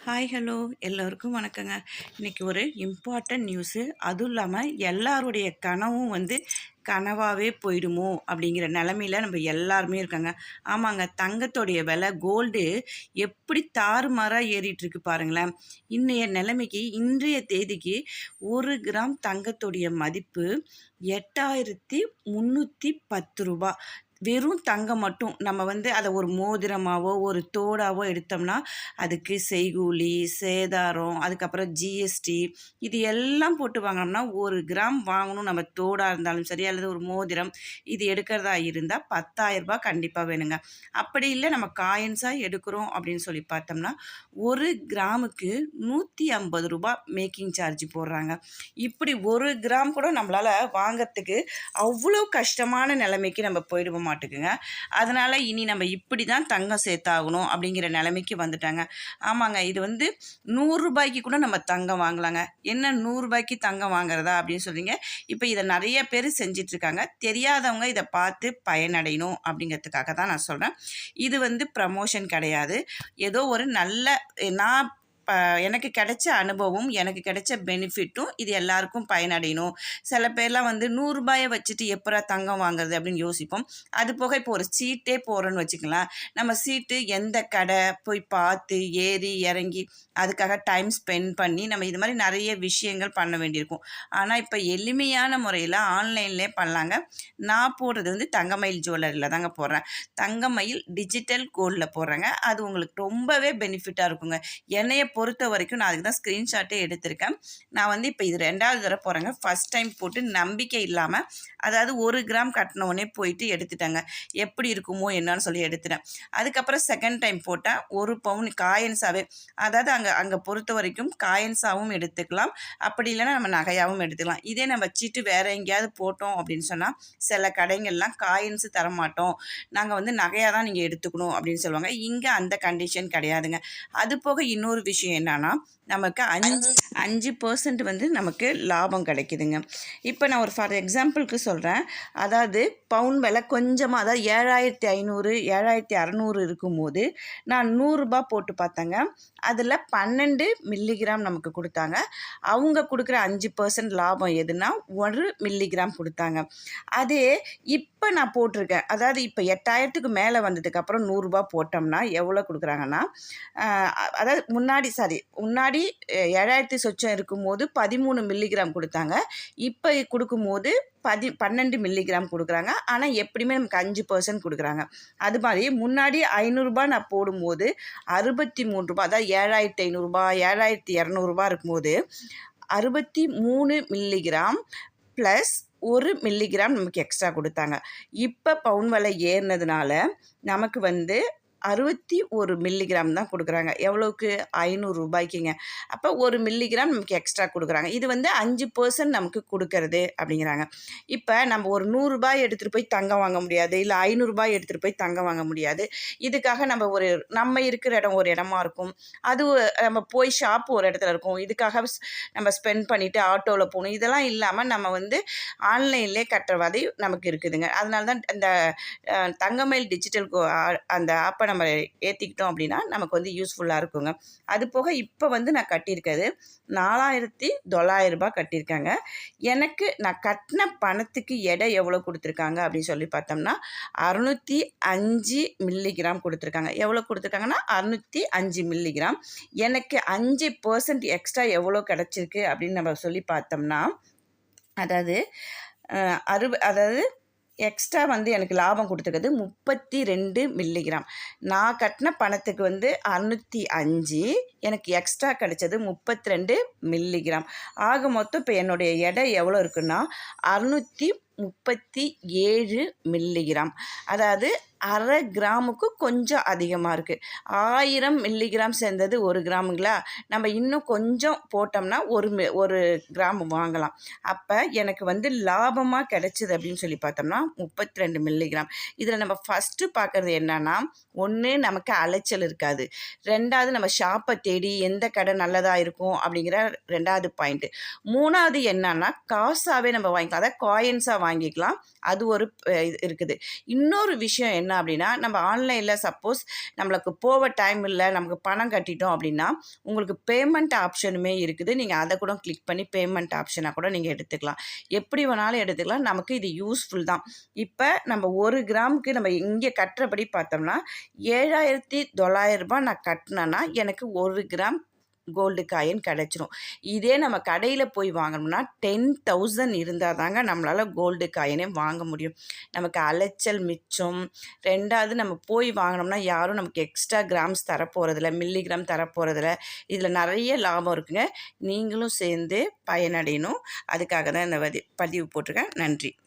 Hi hello எல்லோருக்கும் வணக்கங்க. இன்றைக்கி ஒரு இம்பார்ட்டன்ட் நியூஸு. அதுவும் இல்லாமல் எல்லாருடைய கனவும் கனவாகவே போயிடுமோ அப்படிங்கிற நிலமையில நம்ம எல்லாருமே இருக்காங்க. ஆமாங்க, தங்கத்தோடைய விலை கோல்டு எப்படி தாறுமாறாக ஏறிட்டுருக்கு பாருங்களேன். இன்றைய தேதிக்கு 1 கிராம் தங்கத்தோடைய மதிப்பு 8310 ரூபா. வெறும் தங்கம் மட்டும் நம்ம அதை ஒரு மோதிரமாவோ ஒரு தோடாவோ எடுத்தோம்னா அதுக்கு செய்கூலி சேதாரம் அதுக்கப்புறம் ஜிஎஸ்டி இது எல்லாம் போட்டு வாங்கினோம்னா 1 கிராம் வாங்கணும். நம்ம தோடாக இருந்தாலும் சரி அல்லது ஒரு மோதிரம் இது எடுக்கிறதா இருந்தால் 10,000 ரூபாய் கண்டிப்பாக வேணுங்க. அப்படி இல்லை நம்ம காயின்ஸாக எடுக்கிறோம் அப்படின்னு சொல்லி பார்த்தோம்னா 1 கிராமுக்கு 150 ரூபாய் மேக்கிங் சார்ஜ் போடுறாங்க. இப்படி 1 கிராம் கூட நம்மளால் வாங்கிறதுக்கு அவ்வளோ கஷ்டமான நிலைமைக்கு நம்ம போயிடுவோம் மாட்டுக்குங்க. அதனால் இனி நம்ம இப்படி தான் தங்கம் சேர்த்தாகணும் அப்படிங்கிற நிலைமைக்கு வந்துட்டாங்க. ஆமாங்க, இது 100 ரூபாய்க்கு கூட நம்ம தங்கம் வாங்கலாங்க. என்ன 100 ரூபாய்க்கு தங்கம் வாங்குறதா அப்படின்னு சொல்கிறீங்க. இப்போ இதை நிறைய பேர் செஞ்சிட்ருக்காங்க. தெரியாதவங்க இதை பார்த்து பயனடையணும் அப்படிங்கிறதுக்காக தான் நான் சொல்கிறேன். இது ப்ரமோஷன் கிடையாது. ஏதோ ஒரு நல்ல நான் எனக்கு கிடைச்ச அனுபவம், எனக்கு கிடைச்ச பெனிஃபிட்டும் இது எல்லாருக்கும் பயனடையணும். சில பேர்லாம் 100 ரூபாயை வச்சுட்டு எப்பரா தங்கம் வாங்குறது அப்படின்னு யோசிப்போம். அது போக இப்போ ஒரு சீட்டே போகிறோன்னு வச்சுக்கலாம். நம்ம சீட்டு எந்த கடை போய் பார்த்து ஏறி இறங்கி அதுக்காக டைம் ஸ்பெண்ட் பண்ணி நம்ம இது மாதிரி நிறைய விஷயங்கள் பண்ண வேண்டியிருக்கும். ஆனால் இப்போ எளிமையான முறையில் ஆன்லைன்லேயே பண்ணலாங்க. நான் போடுறது தங்கமயில் ஜுவல்லரியில் தாங்க போடுறேன். தங்கமயில் டிஜிட்டல் கோல்டில் போடுறேங்க. அது உங்களுக்கு ரொம்பவே பெனிஃபிட்டாக இருக்குங்க. என்னைய பொறுத்த வரைக்கும் நான் அதுக்கு தான் ஸ்க்ரீன்ஷாட்டே எடுத்திருக்கேன். நான் இப்போ இது 2வது தடவை போகிறேங்க. ஃபஸ்ட் டைம் போட்டு நம்பிக்கை இல்லாமல், அதாவது 1 கிராம் கட்டினவுடனே போயிட்டு எடுத்துட்டேங்க. எப்படி இருக்குமோ என்னன்னு சொல்லி எடுத்துட்டேன். அதுக்கப்புறம் செகண்ட் டைம் போட்டேன் 1 பவுன் காயின்ஸாகவே, அதாவது அங்கே பொறுத்த வரைக்கும் காயின்ஸாகவும் எடுத்துக்கலாம், அப்படி இல்லைன்னா நம்ம நகையாகவும் எடுத்துக்கலாம். இதே நம்ம வச்சுட்டு வேறு எங்கேயாவது போட்டோம் அப்படின்னு சொன்னால் சில கடைகள்லாம் காயின்ஸு தரமாட்டோம், நாங்கள் நகையாக தான் நீங்கள் எடுத்துக்கணும் அப்படின்னு சொல்லுவாங்க. இங்கே அந்த கண்டிஷன் கிடையாதுங்க. அது போக இன்னொரு விஷயம் என்னன்னா, நமக்கு 5% நமக்கு லாபம் கிடைக்குதுங்க. இப்போ நான் ஒரு ஃபார் எக்ஸாம்பிளுக்கு சொல்கிறேன். அதாவது பவுன் விலை கொஞ்சமாக, அதாவது 7,500 7,600 இருக்கும்போது நான் 100 ரூபாய் போட்டு பார்த்தேங்க. அதில் 12 மில்லிகிராம் நமக்கு கொடுத்தாங்க. அவங்க கொடுக்குற 5% லாபம் எதுனா 1 மில்லிகிராம் கொடுத்தாங்க. அதே இப்போ நான் போட்டிருக்கேன், அதாவது இப்போ 8,000க்கு மேலே வந்ததுக்கப்புறம் 100 ரூபாய் போட்டோம்னா எவ்வளோ கொடுக்குறாங்கன்னா, அதாவது முன்னாடி 7,000 சொச்சம் இருக்கும்போது 13 மில்லிகிராம் கொடுத்தாங்க. இப்போ கொடுக்கும்போது 12 மில்லிகிராம் கொடுக்குறாங்க. ஆனால் எப்படியுமே நமக்கு 5% கொடுக்குறாங்க. அது மாதிரி முன்னாடி 500 ரூபாய் நான் போடும்போது 63 ரூபாய், அதாவது 7,500 ரூபாய் 7,200 ரூபாய் இருக்கும்போது 63 மில்லிகிராம் ப்ளஸ் 1 மில்லிகிராம் நமக்கு எக்ஸ்ட்ரா கொடுத்தாங்க. இப்போ பவுன் விலை ஏறினதுனால நமக்கு 61 மில்லிகிராம் தான் கொடுக்குறாங்க. எவ்வளோக்கு? 500 ரூபாய்க்குங்க. அப்போ 1 மில்லிகிராம் நமக்கு எக்ஸ்ட்ரா கொடுக்குறாங்க. இது 5% நமக்கு கொடுக்கறது அப்படிங்கிறாங்க. இப்போ நம்ம ஒரு 100 ரூபாய் எடுத்துகிட்டு போய் தங்கம் வாங்க முடியாது, இல்லை 500 ரூபாய் எடுத்துகிட்டு போய் தங்கம் வாங்க முடியாது. இதுக்காக நம்ம இருக்கிற இடம் ஒரு இடமா இருக்கும், அது நம்ம போய் ஷாப் ஒரு இடத்துல இருக்கும், இதுக்காக நம்ம ஸ்பெண்ட் பண்ணிவிட்டு ஆட்டோவில் போகணும். இதெல்லாம் இல்லாமல் நம்ம ஆன்லைன்லேயே கட்டுற மாதிரி நமக்கு இருக்குதுங்க. அதனால தான் இந்த தங்கமயில் டிஜிட்டல் அந்த ஆப்பை நம்ம ஏற்றிக்கிட்டோம் அப்படின்னா நமக்கு யூஸ்ஃபுல்லாக இருக்குங்க. அது போக இப்போ நான் கட்டியிருக்கிறது 4,900 ரூபாய் கட்டியிருக்காங்க. எனக்கு நான் கட்டின பணத்துக்கு எடை எவ்வளோ கொடுத்துருக்காங்க அப்படின்னு சொல்லி பார்த்தோம்னா 605 மில்லிகிராம் கொடுத்துருக்காங்க. எவ்வளோ கொடுத்துருக்காங்கன்னா 605 மில்லிகிராம். எனக்கு 5% எக்ஸ்ட்ரா எவ்வளோ கிடச்சிருக்கு அப்படின்னு நம்ம சொல்லி பார்த்தோம்னா, அதாவது எக்ஸ்ட்ரா எனக்கு லாபம் கொடுத்துருக்குது 32 மில்லிகிராம். நான் கட்டின பணத்துக்கு 605, எனக்கு எக்ஸ்ட்ரா கிடைச்சது 32 மில்லிகிராம். ஆக மொத்தம் இப்போ என்னுடைய எடை எவ்வளோ இருக்குன்னா 637 மில்லிகிராம். அதாவது 1/2 கிராமுக்கு கொஞ்சம் அதிகமாக இருக்குது. 1000 மில்லிகிராம் சேர்ந்தது 1 கிராமுங்களா, நம்ம இன்னும் கொஞ்சம் போட்டோம்னா 1 கிராம் வாங்கலாம். அப்போ எனக்கு லாபமாக கிடைச்சிது அப்படின்னு சொல்லி பார்த்தோம்னா 32 மில்லிகிராம். இதில் நம்ம ஃபஸ்ட்டு பார்க்குறது என்னன்னா, ஒன்று நமக்கு அலைச்சல் இருக்காது, 2வது நம்ம ஷாப்பை தேடி எந்த கடை நல்லதாக இருக்கும் அப்படிங்கிற 2வது பாயிண்ட்டு, 3வது என்னன்னா காசாகவே நம்ம வாங்கிக்கலாம், அதாவது காயின்ஸாக வாங்கிக்கலாம். அது ஒரு இருக்குது. இன்னொரு விஷயம் என்ன அப்படின்னா, நம்ம ஆன்லைனில் சப்போஸ் நம்மளுக்கு போக டைம் இல்லை, நமக்கு பணம் கட்டிட்டோம் அப்படின்னா உங்களுக்கு பேமெண்ட் ஆப்ஷனுமே இருக்குது. நீங்கள் அதை கூட கிளிக் பண்ணி பேமெண்ட் ஆப்ஷனாக கூட நீங்கள் எடுத்துக்கலாம். எப்படி வேணாலும் எடுத்துக்கலாம். நமக்கு இது யூஸ்ஃபுல் தான். இப்போ நம்ம 1 கிராமுக்கு நம்ம இங்கே கட்டுறபடி பார்த்தோம்னா ரூ. 7,900 நான் கட்டினேன்னா எனக்கு 1 கிராம் கோல்டு காயின் கிடச்சிரும். இதே நம்ம கடையில் போய் வாங்கணும்னா 10,000 இருந்தால் தாங்க நம்மளால் கோல்டு காயினே வாங்க முடியும். நமக்கு அலைச்சல் மிச்சம். 2வது நம்ம போய் வாங்கினோம்னா யாரும் நமக்கு எக்ஸ்ட்ரா கிராம்ஸ் தரப்போகிறதில்ல, மில்லிகிராம் தரப்போகிறதில்ல. இதில் நிறைய லாபம் இருக்குங்க. நீங்களும் சேர்ந்து பயனடையணும். அதுக்காக தான் இந்த பதிவு போட்டிருக்கேன். நன்றி.